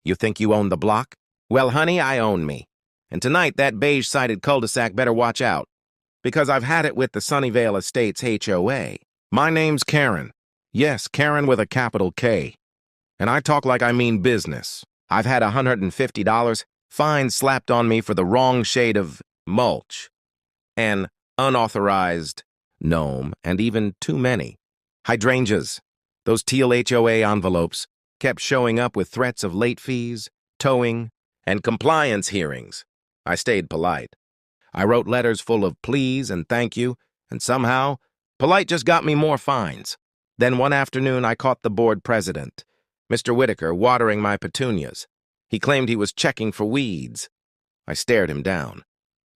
You think you own the block? Well, honey, I own me. And tonight, that beige-sided cul-de-sac better watch out, because I've had it with the Sunnyvale Estates HOA. My name's Karen. Yes, Karen with a capital K. And I talk like I mean business. I've had $150 fine slapped on me for the wrong shade of mulch, an unauthorized gnome, and even too many hydrangeas. Those teal HOA envelopes kept showing up with threats of late fees, towing, and compliance hearings. I stayed polite. I wrote letters full of please and thank you, and somehow, polite just got me more fines. Then one afternoon, I caught the board president, Mr. Whitaker, watering my petunias. He claimed he was checking for weeds. I stared him down.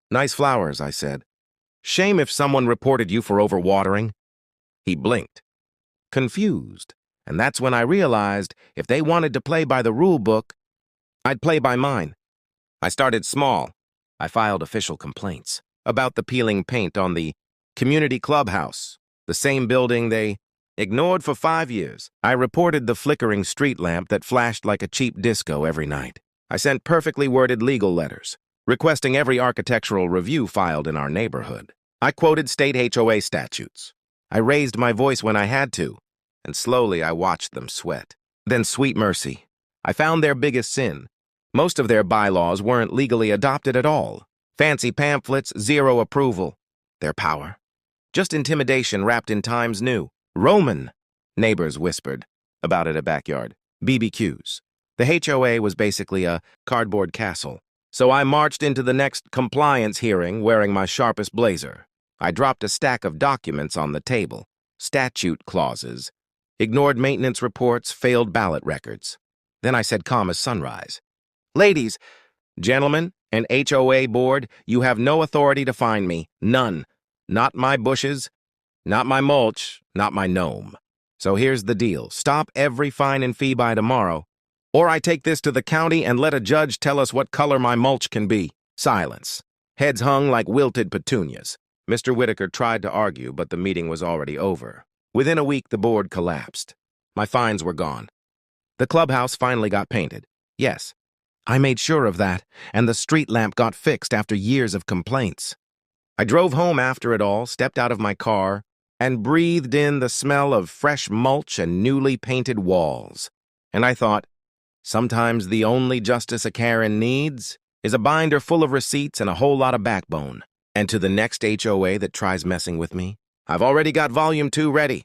Nice flowers, I said. Shame if someone reported you for overwatering. He blinked, confused, and that's when I realized if they wanted to play by the rule book, I'd play by mine. I started small. I filed official complaints about the peeling paint on the community clubhouse, the same building they ignored for 5 years. I reported the flickering street lamp that flashed like a cheap disco every night. I sent perfectly worded legal letters, requesting every architectural review filed in our neighborhood. I quoted state HOA statutes. I raised my voice when I had to, and slowly I watched them sweat. Then, sweet mercy, I found their biggest sin. Most of their bylaws weren't legally adopted at all. Fancy pamphlets, zero approval. Their power? Just intimidation wrapped in times new. Roman, neighbors whispered about it at backyard. BBQs. The HOA was basically a cardboard castle. So I marched into the next compliance hearing wearing my sharpest blazer. I dropped a stack of documents on the table. Statute clauses. Ignored maintenance reports, failed ballot records. Then I said calm as sunrise. Ladies, gentlemen, and HOA board, you have no authority to fine me. None. Not my bushes, not my mulch, not my gnome. So here's the deal. Stop every fine and fee by tomorrow, or I take this to the county and let a judge tell us what color my mulch can be. Silence. Heads hung like wilted petunias. Mr. Whitaker tried to argue, but the meeting was already over. Within a week, the board collapsed. My fines were gone. The clubhouse finally got painted. Yes, I made sure of that, and the street lamp got fixed after years of complaints. I drove home after it all, stepped out of my car, and breathed in the smell of fresh mulch and newly painted walls. And I thought, sometimes the only justice a Karen needs is a binder full of receipts and a whole lot of backbone. And to the next HOA that tries messing with me, I've already got Volume 2 ready.